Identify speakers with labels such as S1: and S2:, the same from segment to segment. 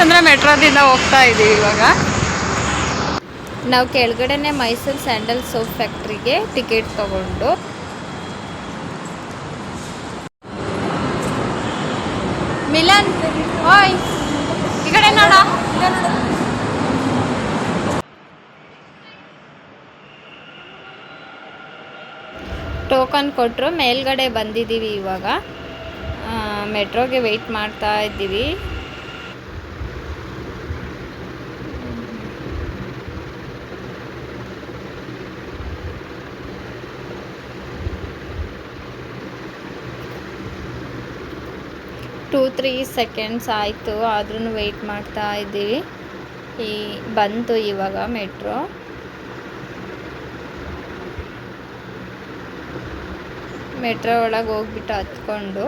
S1: ನಾಗಸಂದ್ರ ಮೆಟ್ರೋದಿಂದ ಹೋಗ್ತಾ ಇದ್ದೀವಿ ಇವಾಗ. ನಾವು ಕೆಳಗಡೆನೆ ಮೈಸೂರು ಸ್ಯಾಂಡಲ್ ಸೋಪ್ ಫ್ಯಾಕ್ಟ್ರಿಗೆ ಟಿಕೆಟ್ ತಗೊಂಡು ಮಿಲನ್ ಓಯ್ ಈ ಕಡೆ ನೋಡ. ಟೋಕನ್ ಕೊಟ್ಟರು, ಮೇಲ್ಗಡೆ ಬಂದಿದ್ದೀವಿ ಇವಾಗ. ಮೆಟ್ರೋಗೆ ವೆಯ್ಟ್ ಮಾಡ್ತಾ ಇದ್ದೀವಿ. ಟೂ 3 ಸೆಕೆಂಡ್ಸ್ ಆಯಿತು, ಆದ್ರೂ ವೆಯ್ಟ್ ಮಾಡ್ತಾ ಇದ್ದೀವಿ. ಬಂತು ಇವಾಗ ಮೆಟ್ರೋ. ಮೆಟ್ರೋ ಒಳಗೆ ಹೋಗ್ಬಿಟ್ಟು ಹತ್ಕೊಂಡು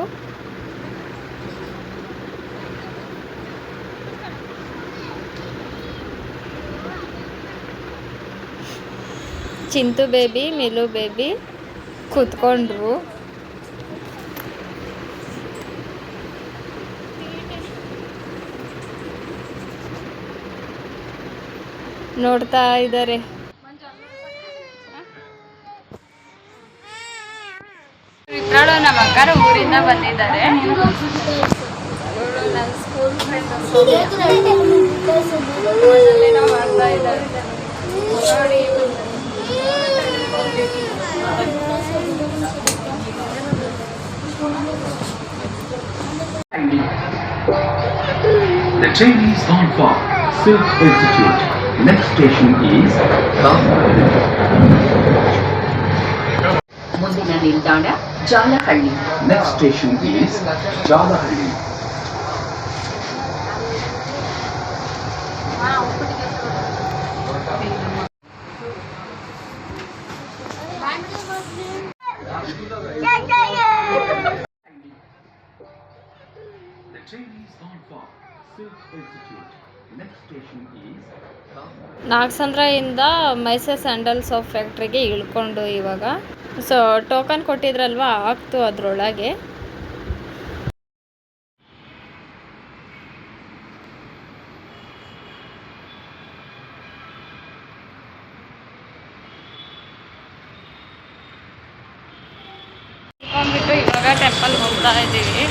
S1: ಚಿಂತು ಬೇಬಿ, ಮಿಲು ಬೇಬಿ ಕೂತ್ಕೊಂಡ್ರು. ನೋಡ್ತಾ ಇದ್ದಾರೆ. ಇಬ್ಬರು ನಮ್ಮ ಅಕ್ಕರ ಊರಿಂದ ಬಂದಿದ್ದಾರೆ. ನನ್ನ ಸ್ಕೂಲ್ ಫ್ರೆಂಡ್ ಮಾಡ್ತಾ ಇದ್ದಾರೆ ನೋಡಿ.
S2: The train is not far. Silk Institute. Next station is ಮುಂದಿನ ನಿಲ್ದಾಣ Jalahalli. Next station is Jalahalli. The train is not far. Silk Institute. Next station is
S1: ನಾಗಸಂದ್ರದಿಂದ ಮೈಸೂರು ಸ್ಯಾಂಡಲ್ ಸೋಪ್ ಫ್ಯಾಕ್ಟ್ರಿಗೆ ಇಳ್ಕೊಂಡು ಇವಾಗ. ಸೊ ಟೋಕನ್ ಕೊಟ್ಟಿದ್ರಲ್ವ, ಆಗ್ತು ಅದರೊಳಗೆ. ಇಟ್ಕೊಂಡ್ಬಿಟ್ಟು ಇವಾಗ ಟೆಂಪಲ್ಗೆ ಹೋಗ್ತಾ ಇದ್ದೀವಿ.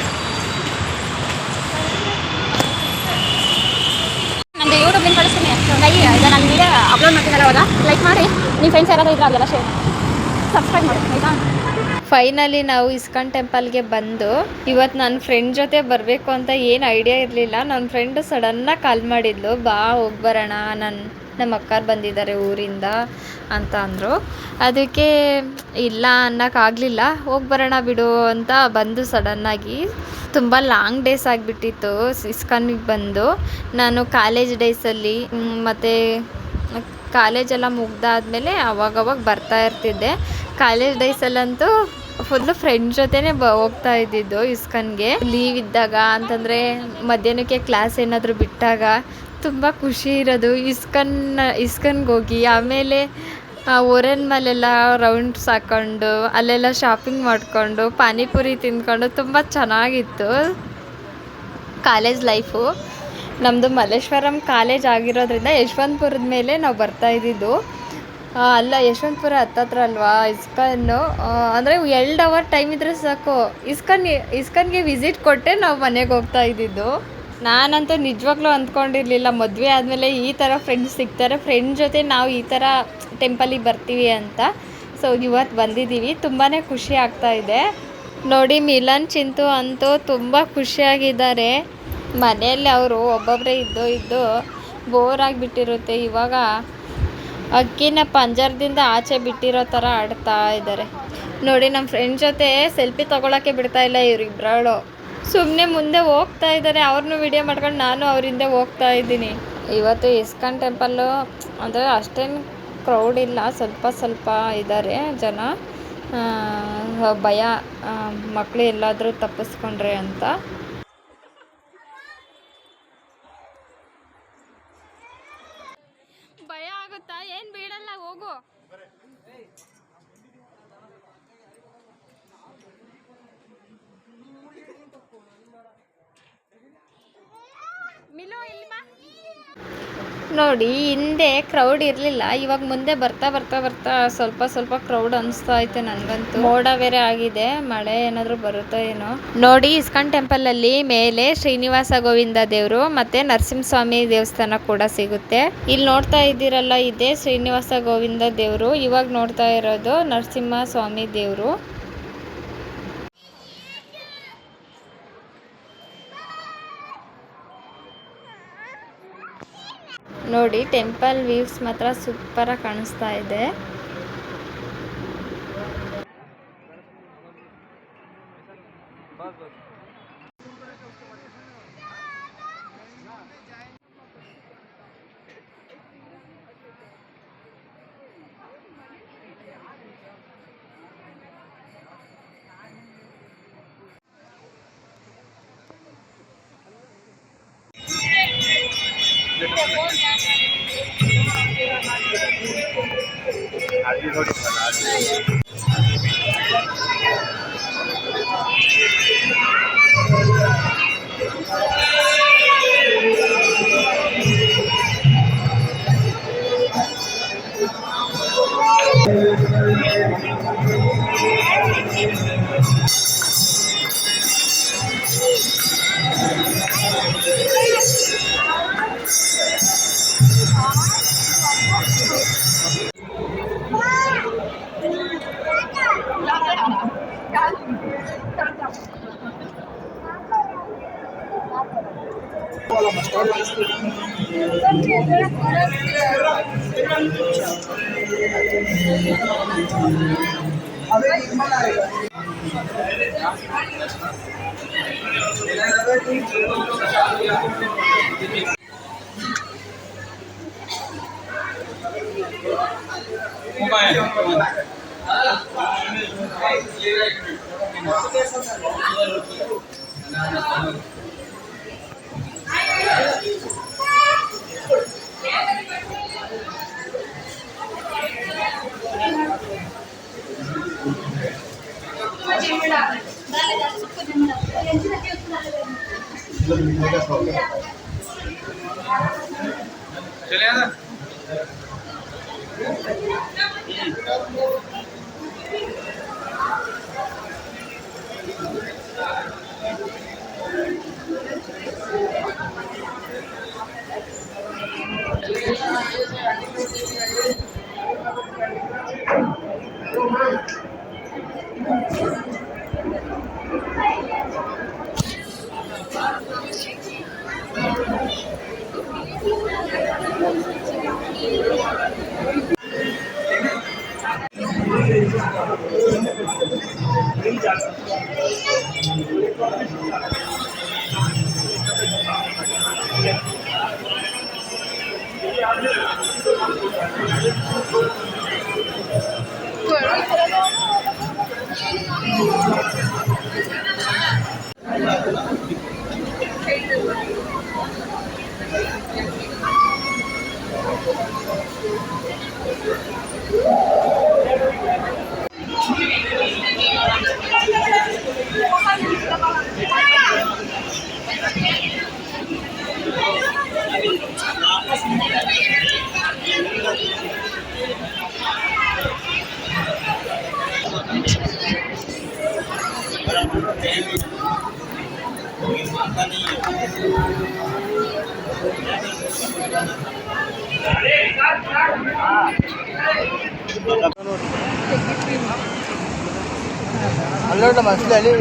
S3: ನಂದು ಯೂಟ್ಯೂಬ್ ಲಿಂಕ್ ಕಳಿಸ್ತೀನಿ. ಈಗ ನಾನು ವಿಡಿಯೋ ಅಪ್ಲೋಡ್ ಮಾಡ್ತೀನಲ್ಲ, ಅವಾಗ ಲೈಕ್ ಮಾಡಿ. ನಿಮ್ಮ ಫ್ರೆಂಡ್ಸ್ ಯಾರಾದರೂ ಇದ್ರೆ ಅದೆಲ್ಲ ಶೇರ್ ಸಬ್ಸ್ಕ್ರೈಬ್ ಮಾಡಿ ಆಯಿತಾ.
S1: ಫೈನಲಿ ನಾವು ಇಸ್ಕಾನ್ ಟೆಂಪಲ್ಗೆ ಬಂದು, ಇವತ್ತು ನನ್ನ ಫ್ರೆಂಡ್ ಜೊತೆ ಬರಬೇಕು ಅಂತ ಏನು ಐಡಿಯಾ ಇರಲಿಲ್ಲ. ನನ್ನ ಫ್ರೆಂಡ್ ಸಡನ್ನಾಗಿ ಕಾಲ್ ಮಾಡಿದ್ಲು, ಬಾ ಹೋಗಿ ಬರೋಣ, ನಮ್ಮ ಅಕ್ಕಾರು ಬಂದಿದ್ದಾರೆ ಊರಿಂದ ಅಂತ ಅಂದರು. ಅದಕ್ಕೆ ಇಲ್ಲ ಅನ್ನೋಕ್ಕಾಗಲಿಲ್ಲ, ಹೋಗಿ ಬರೋಣ ಬಿಡು ಅಂತ ಬಂದು ಸಡನ್ನಾಗಿ. ತುಂಬ ಲಾಂಗ್ ಡೇಸ್ ಆಗಿಬಿಟ್ಟಿತ್ತು ಇಸ್ಕಾನಿಗೆ ಬಂದು. ನಾನು ಕಾಲೇಜ್ ಡೇಸಲ್ಲಿ ಮತ್ತು ಕಾಲೇಜೆಲ್ಲ ಮುಗ್ದಾದ್ಮೇಲೆ ಅವಾಗವಾಗ ಬರ್ತಾ ಇರ್ತಿದ್ದೆ. ಕಾಲೇಜ್ ಡೇಸಲ್ಲಂತೂ ಫುಲ್ಲು ಫ್ರೆಂಡ್ ಜೊತೆನೇ ಹೋಗ್ತಾ ಇದ್ದಿದ್ದು ಇಸ್ಕಾನ್ಗೆ. ಲೀವ್ ಇದ್ದಾಗ ಅಂತಂದರೆ ಮಧ್ಯಾಹ್ನಕ್ಕೆ ಕ್ಲಾಸ್ ಏನಾದರೂ ಬಿಟ್ಟಾಗ ತುಂಬ ಖುಷಿ ಇರೋದು ಇಸ್ಕನ್ಗೆ ಹೋಗಿ. ಆಮೇಲೆ ಓರನ್ ಮೇಲೆಲ್ಲ ರೌಂಡ್ಸ್ ಹಾಕ್ಕೊಂಡು ಅಲ್ಲೆಲ್ಲ ಶಾಪಿಂಗ್ ಮಾಡಿಕೊಂಡು ಪಾನಿಪುರಿ ತಿಂದ್ಕೊಂಡು ತುಂಬ ಚೆನ್ನಾಗಿತ್ತು ಕಾಲೇಜ್ ಲೈಫು. ನಮ್ಮದು ಮಲ್ಲೇಶ್ವರಂ ಕಾಲೇಜ್ ಆಗಿರೋದ್ರಿಂದ ಯಶವಂತಪುರದ ಮೇಲೆ ನಾವು ಬರ್ತಾಯಿದ್ದಿದ್ದು. ಅಲ್ಲ, ಯಶವಂತಪುರ ಹತ್ತತ್ರ ಅಲ್ವಾ ಇಸ್ಕಾನು. ಅಂದರೆ 2 ಅವರ್ ಟೈಮ್ ಇದ್ದರೆ ಸಾಕು, ಇಸ್ಕಾನ್ಗೆ ವಿಸಿಟ್ ಕೊಟ್ಟೆ ನಾವು ಮನೆಗೆ ಹೋಗ್ತಾ ಇದ್ದಿದ್ದು. ನಾನಂತೂ ನಿಜವಾಗ್ಲೂ ಅಂದ್ಕೊಂಡಿರಲಿಲ್ಲ ಮದುವೆ ಆದಮೇಲೆ ಈ ಥರ ಫ್ರೆಂಡ್ಸ್ ಸಿಗ್ತಾರೆ, ಫ್ರೆಂಡ್ ಜೊತೆ ನಾವು ಈ ಥರ ಟೆಂಪಲಿಗೆ ಬರ್ತೀವಿ ಅಂತ. ಸೊ ಇವತ್ತು ಬಂದಿದ್ದೀವಿ, ತುಂಬಾ ಖುಷಿ ಆಗ್ತಾಯಿದೆ ನೋಡಿ. ಮಿಲನ್ ಚಿಂತು ಅಂತೂ ತುಂಬ ಖುಷಿಯಾಗಿದ್ದಾರೆ. ಮನೆಯಲ್ಲಿ ಅವರು ಒಬ್ಬೊಬ್ಬರೇ ಇದ್ದು ಬೋರ್ ಆಗಿಬಿಟ್ಟಿರುತ್ತೆ. ಇವಾಗ ಅಕ್ಕಿನ ಪಂಜರದಿಂದ ಆಚೆ ಬಿಟ್ಟಿರೋ ಥರ ಆಡ್ತಾ ಇದ್ದಾರೆ ನೋಡಿ. ನಮ್ಮ ಫ್ರೆಂಡ್ ಜೊತೆ ಸೆಲ್ಫಿ ತೊಗೊಳಕ್ಕೆ ಬಿಡ್ತಾ ಇಲ್ಲ ಇವರಿಬ್ಬರು. ಸುಮ್ಮನೆ ಮುಂದೆ ಹೋಗ್ತಾ ಇದ್ದಾರೆ, ಅವ್ರನ್ನೂ ವಿಡಿಯೋ ಮಾಡ್ಕೊಂಡು ನಾನು ಅವರಿಂದ ಹೋಗ್ತಾ ಇದ್ದೀನಿ. ಇವತ್ತು ಇಸ್ಕಾನ್ ಟೆಂಪಲ್ಲು ಅಂದರೆ ಅಷ್ಟೇನು ಕ್ರೌಡ್ ಇಲ್ಲ, ಸ್ವಲ್ಪ ಇದ್ದಾರೆ ಜನ. ಭಯ ಮಕ್ಕಳು ಎಲ್ಲಾದರೂ ತಪ್ಪಿಸ್ಕೊಂಡ್ರೆ ಅಂತ. ಭಯ ಆಗುತ್ತಾ? ಏನು ಬೀಳಲ್ಲ, ಹೋಗು. ಮಿಲು ಇಲ್ಲಿ ಬಾ. ನೋಡಿ ಹಿಂದೆ ಕ್ರೌಡ್ ಇರಲಿಲ್ಲ, ಇವಾಗ ಮುಂದೆ ಬರ್ತಾ ಬರ್ತಾ ಬರ್ತಾ ಸ್ವಲ್ಪ ಸ್ವಲ್ಪ ಕ್ರೌಡ್ ಅನಿಸ್ತಾ ಐತೆ ನನಗಂತೂ. ಮೋಡ ಬೇರೆ ಆಗಿದೆ, ಮಳೆ ಏನಾದರೂ ಬರುತ್ತೋ ಏನೋ. ನೋಡಿ ಇಸ್ಕಾನ್ ಟೆಂಪಲ್ ಅಲ್ಲಿ ಮೇಲೆ ಶ್ರೀನಿವಾಸ ಗೋವಿಂದ ದೇವರು ಮತ್ತೆ ನರಸಿಂಹಸ್ವಾಮಿ ದೇವಸ್ಥಾನ ಕೂಡ ಸಿಗುತ್ತೆ. ಇಲ್ಲಿ ನೋಡ್ತಾ ಇದ್ದೀರಲ್ಲ, ಇದೇ ಶ್ರೀನಿವಾಸ ಗೋವಿಂದ ದೇವರು. ಇವಾಗ ನೋಡ್ತಾ ಇರೋದು ನರಸಿಂಹ ಸ್ವಾಮಿ ದೇವರು. ನೋಡಿ ಟೆಂಪಲ್ ವ್ಯೂಸ್ ಮಾತ್ರ ಸೂಪರ್ ಆಗಿ ಕಾಣಿಸ್ತಾ ಇದೆ.
S4: ಅಲ್ಲೋಟ ಮಸ್ಲಿ ಅಲ್ಲಿ